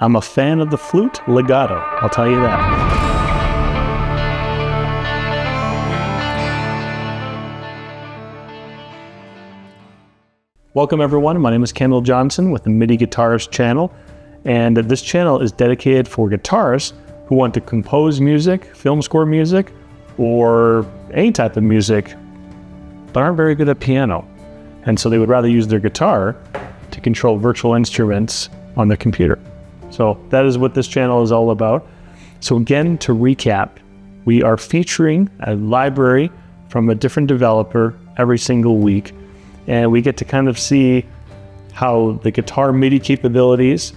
I'm a fan of the flute legato, I'll tell you that. Welcome everyone, my name is Kendall Johnson with the Midi Guitarist Channel, and this channel is dedicated for guitarists who want to compose music, film score music, or any type of music, but aren't very good at piano. And so they would rather use their guitar to control virtual instruments on their computer. So that is what this channel is all about. So again, to recap, we are featuring a library from a different developer every single week. And we get to kind of see how the guitar MIDI capabilities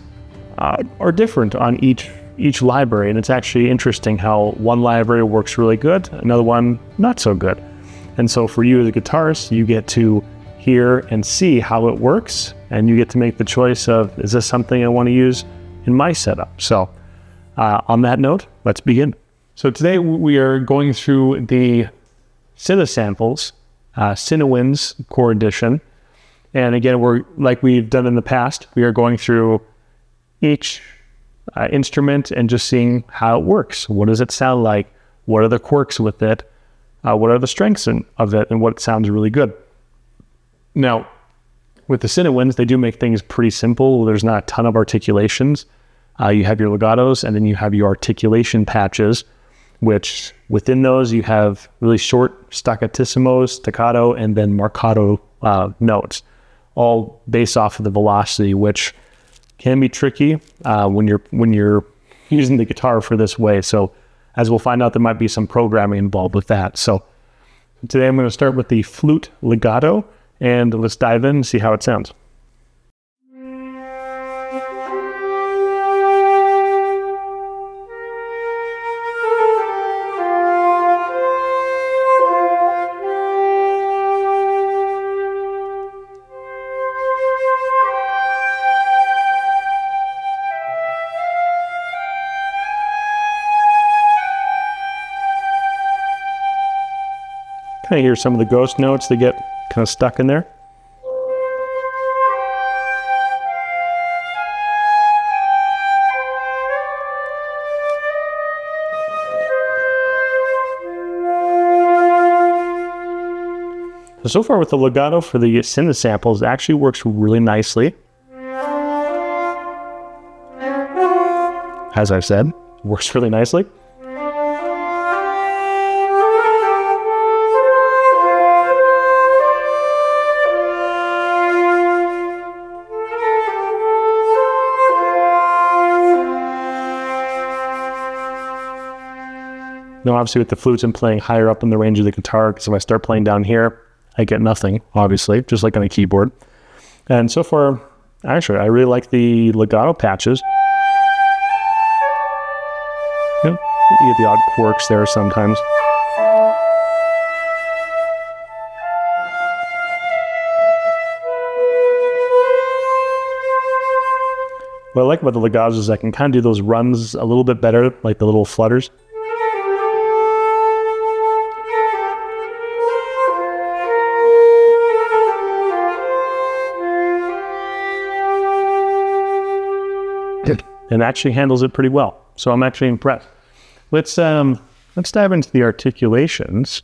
are different on each library. And it's actually interesting how one library works really good, another one not so good. And so for you as a guitarist, you get to hear and see how it works, and you get to make the choice of, is this something I want to use in my setup? So on that note, let's begin. So today we are going through the Cinesamples Cinewinds CORE edition. And again, we're like we've done in the past, we are going through each instrument and just seeing how it works. What does it sound like? What are the quirks with it? What are the strengths of it, and what sounds really good? Now, with the Cinewinds, they do make things pretty simple. There's not a ton of articulations. You have your legatos, and then you have your articulation patches, which within those you have really short staccatissimo, staccato, and then marcato notes, all based off of the velocity, which can be tricky when you're using the guitar for this way. So as we'll find out, there might be some programming involved with that. So today I'm going to start with the flute legato, and let's dive in and see how it sounds. Kind of hear some of the ghost notes that get kind of stuck in there. So far with the legato for the Cinesamples, it actually works really nicely. As I've said, works really nicely. Now, obviously, with the flutes, I'm playing higher up in the range of the guitar, because if I start playing down here, I get nothing, obviously, just like on a keyboard. And so far, actually, I really like the legato patches. You get the odd quirks there sometimes. What I like about the legatos is I can kind of do those runs a little bit better, like the little flutters. And actually handles it pretty well. So I'm actually impressed. Let's dive into the articulations.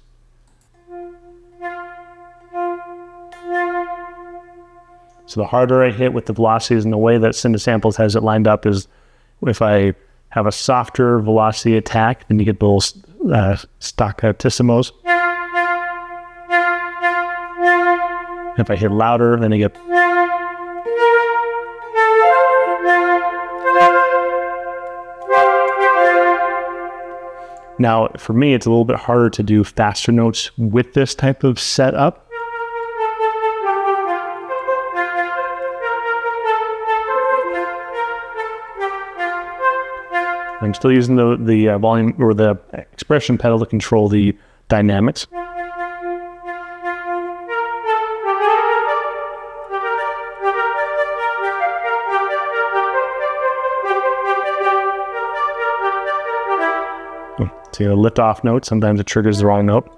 So the harder I hit with the velocities, and the way that Cinesamples has it lined up is, if I have a softer velocity attack, then you get the little staccattissimos. If I hit louder, then you get. Now, for me, it's a little bit harder to do faster notes with this type of setup. I'm still using the volume or the expression pedal to control the dynamics. So you lift off note, sometimes it triggers the wrong note.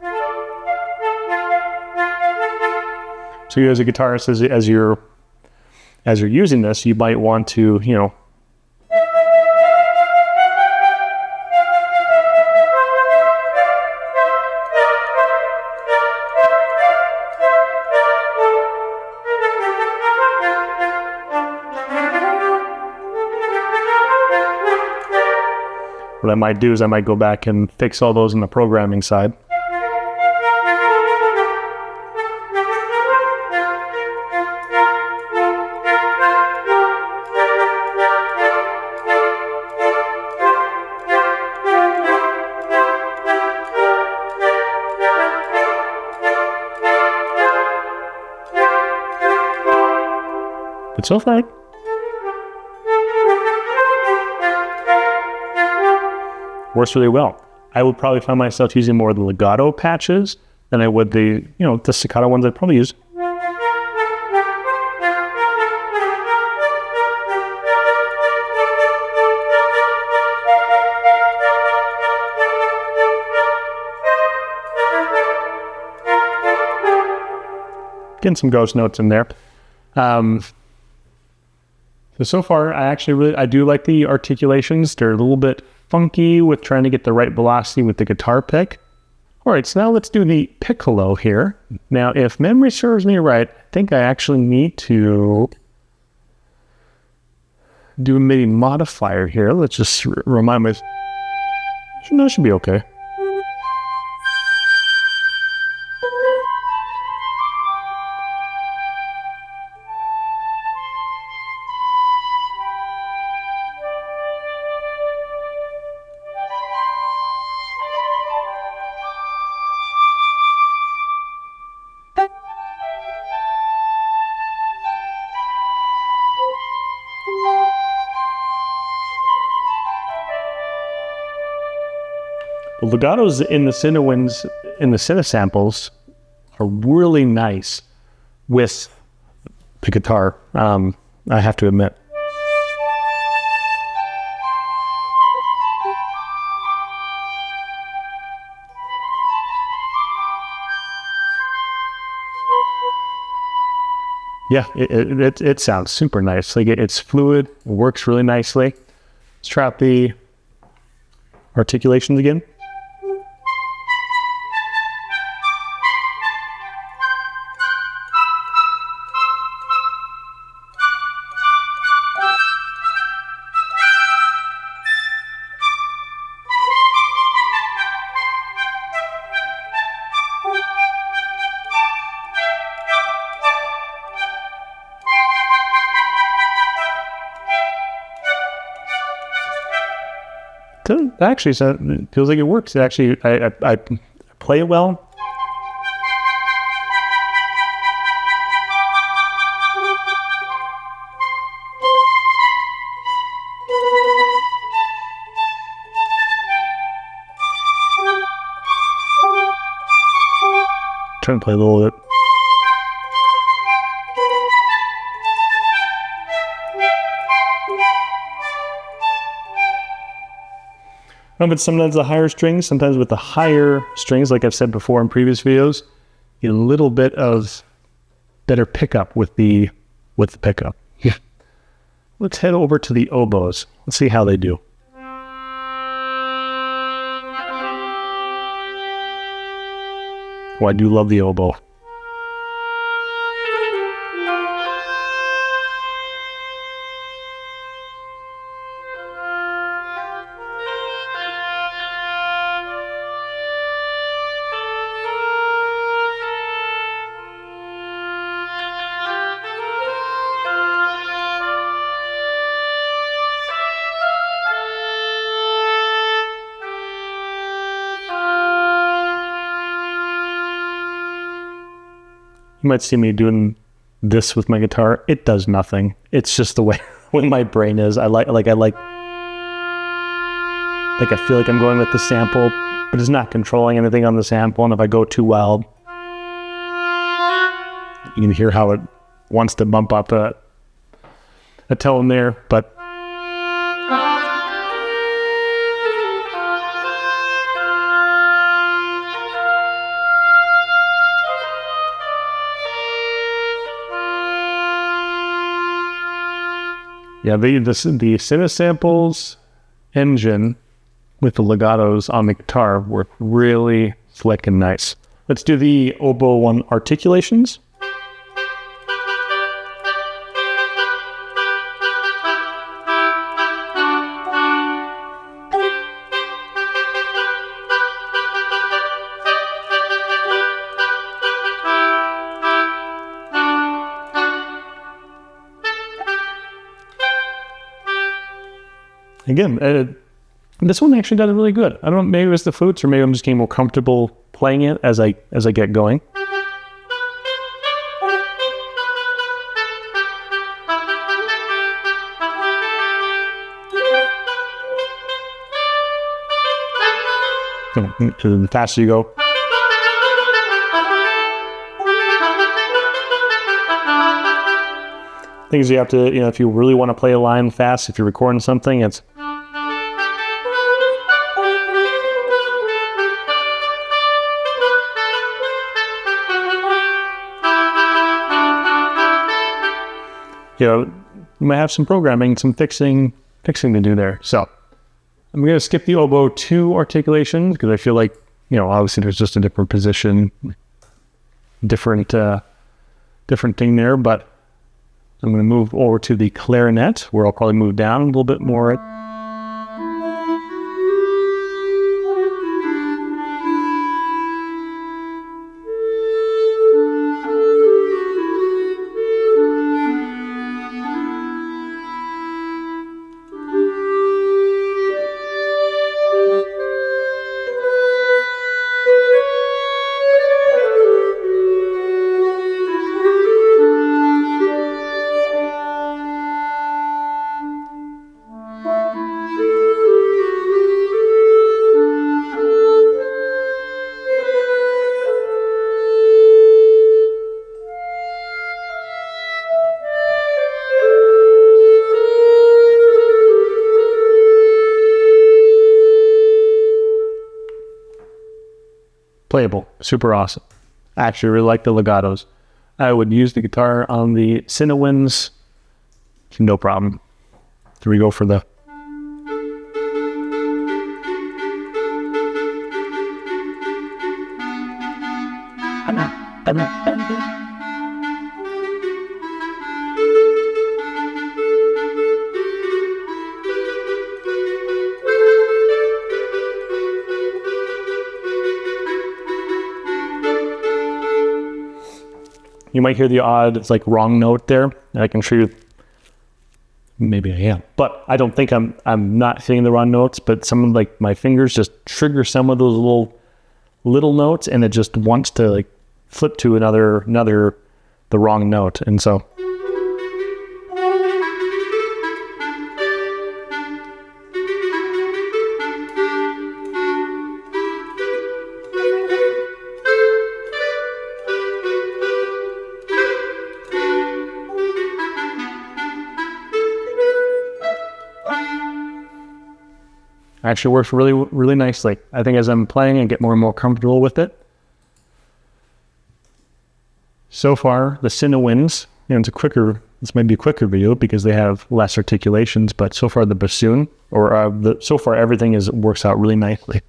So you as a guitarist, as you're using this, you might want to, What I might do is I might go back and fix all those in the programming side. But so far, works really well. I would probably find myself using more of the legato patches than I would the, the staccato ones I'd probably use. Getting some ghost notes in there. So far, I do like the articulations. They're a little bit funky with trying to get the right velocity with the guitar pick. All right, so now let's do the Piccolo here. Now, if memory serves me right, I think I actually need to do a MIDI modifier here. Let's just remind me. No, it should be okay. The legatos in the Cinewinds, in the Cinesamples, are really nice with the guitar, I have to admit. Yeah, it sounds super nice. Like it's fluid, it works really nicely. Let's try out the articulations again. Actually, so it feels like it works. It actually, I play it well. Trying to play a little bit. But sometimes the higher strings, sometimes with the higher strings, like I've said before in previous videos, get a little bit of better pickup with the pickup. Yeah. Let's head over to the oboes. Let's see how they do. Oh, I do love the oboe. You might see me doing this with my guitar. It does nothing. It's just the way my brain is. I feel like I'm going with the sample, but it's not controlling anything on the sample. And if I go too wild, you can hear how it wants to bump up a tone there, but yeah, the Cinesamples engine with the legatos on the guitar work really slick and nice. Let's do the oboe one, articulations. Again, this one actually does really good. I don't know, maybe it was the flutes, or maybe I'm just getting more comfortable playing it as I get going. The faster you go. Things you have to, if you really want to play a line fast, if you're recording something, it's you might have some programming, some fixing to do there. So I'm going to skip the oboe 2 articulations because I feel like, obviously there's just a different position, different thing there, but I'm going to move over to the clarinet, where I'll probably move down a little bit more. Playable, super awesome. I actually really like the legatos. I would use the guitar on the Cinewinds, no problem. So we go for the You might hear the odd, wrong note there. I can show you. Maybe I am, but I don't think I'm not hitting the wrong notes. But some of my fingers just trigger some of those little notes, and it just wants to flip to the wrong note, and so. Actually works really, really nicely. I think as I'm playing, I get more and more comfortable with it. So far, the Cinewinds, this might be a quicker video because they have less articulations, but so far the bassoon, so far everything works out really nicely.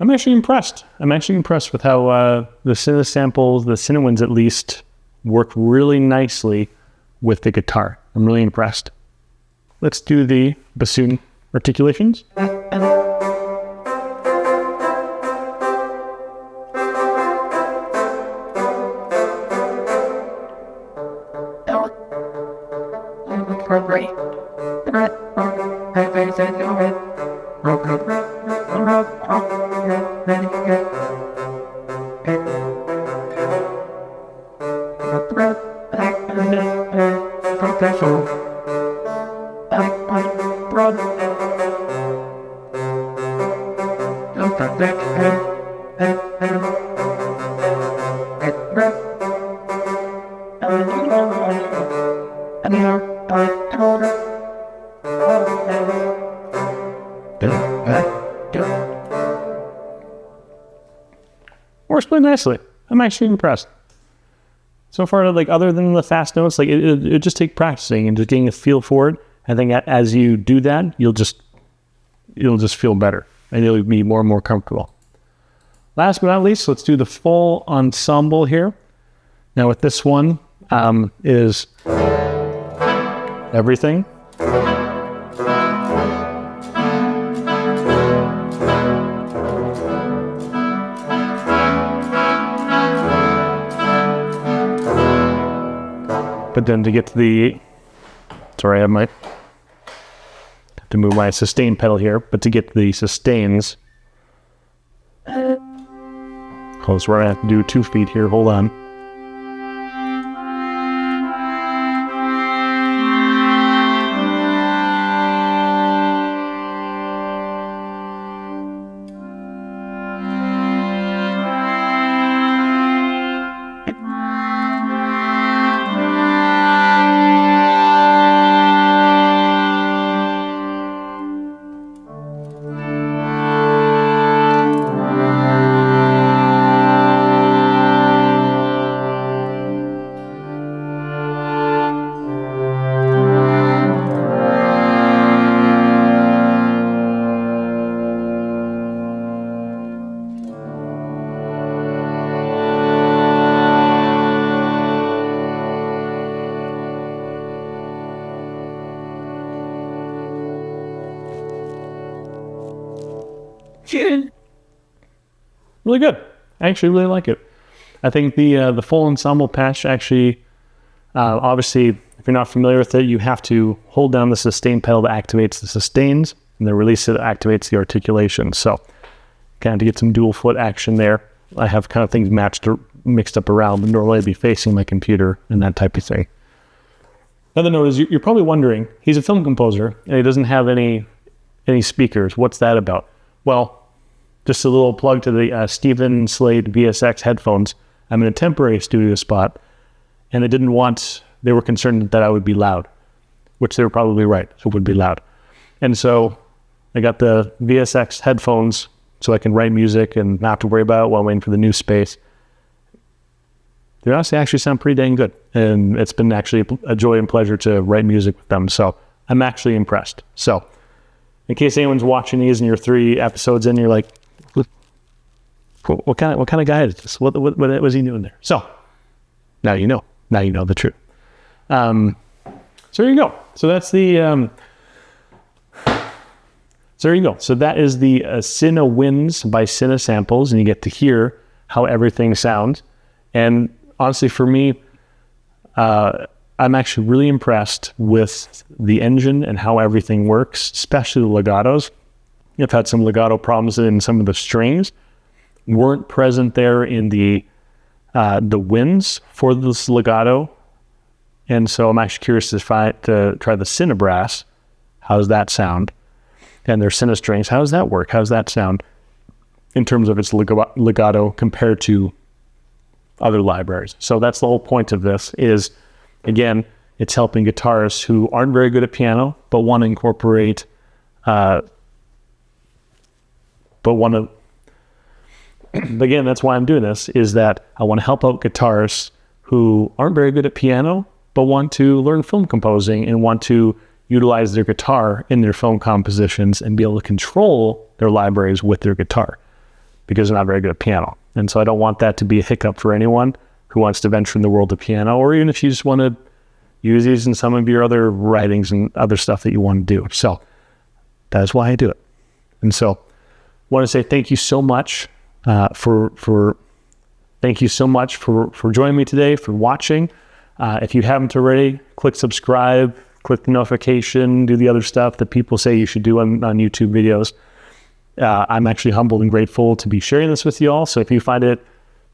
I'm actually impressed. I'm actually impressed with how the samples, the Cinewinds at least, work really nicely with the guitar. I'm really impressed. Let's do the bassoon articulations. Works pretty nicely. I'm actually impressed. So far, like other than the fast notes, like it just take practicing and just getting a feel for it. I think as you do that, you'll just feel better and you'll be more and more comfortable. Last but not least, let's do the full ensemble here. Now with this one is everything. But then to get to the, sorry, I might have to move my sustain pedal here, but to get to the sustains, close, we're gonna have to do 2 feet here, hold on. Really good. I actually really like it. I think the full ensemble patch actually, obviously, if you're not familiar with it, you have to hold down the sustain pedal that activates the sustains, and the release it activates the articulations. So kind of to get some dual foot action there. I have kind of things mixed up around, but normally I'd be facing my computer and that type of thing. Another note is you're probably wondering, he's a film composer and he doesn't have any speakers. What's that about? Well, just a little plug to the Steven Slade VSX headphones. I'm in a temporary studio spot, and they were concerned that I would be loud, which they were probably right, so it would be loud. And so I got the VSX headphones so I can write music and not have to worry about it while waiting for the new space. They actually sound pretty dang good, and it's been actually a joy and pleasure to write music with them, so I'm actually impressed. So in case anyone's watching these and you're 3 episodes in, you're like, what kind of guy is this? What was he doing there? So now you know the truth. So there you go. So that's the so there you go. So that is the Cinewinds by Cinesamples, and you get to hear how everything sounds. And honestly, for me, I'm actually really impressed with the engine and how everything works, especially the legatos. I've had some legato problems in some of the strings. Weren't present there in the winds for this legato, and so I'm actually curious to try the Cinebrass. How does that sound? And their Cine strings, how does that work? How does that sound in terms of its legato compared to other libraries? So that's the whole point of this. Is again, it's helping guitarists who aren't very good at piano but want to incorporate, again, that's why I'm doing this, is that I want to help out guitarists who aren't very good at piano, but want to learn film composing and want to utilize their guitar in their film compositions and be able to control their libraries with their guitar, because they're not very good at piano. And so I don't want that to be a hiccup for anyone who wants to venture in the world of piano, or even if you just want to use these in some of your other writings and other stuff that you want to do. So that is why I do it. And so I want to say thank you so much for joining me today, for watching. If you haven't already, click subscribe, click the notification, do the other stuff that people say you should do on YouTube videos. I'm actually humbled and grateful to be sharing this with you all. So if you find it,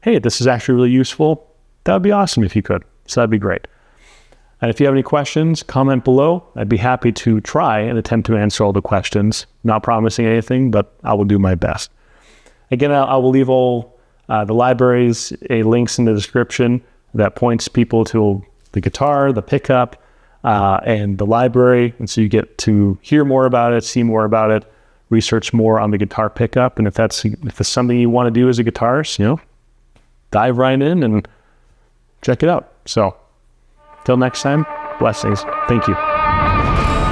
hey, this is actually really useful, that would be awesome if you could. So that'd be great. And if you have any questions, comment below. I'd be happy to try and attempt to answer all the questions. Not promising anything, but I will do my best. Again, I will leave all The library's links in the description that points people to the guitar, the pickup, and the library. And so you get to hear more about it, see more about it, research more on the guitar pickup. And if that's something you want to do as a guitarist, dive right in and check it out. So, till next time, blessings. Thank you.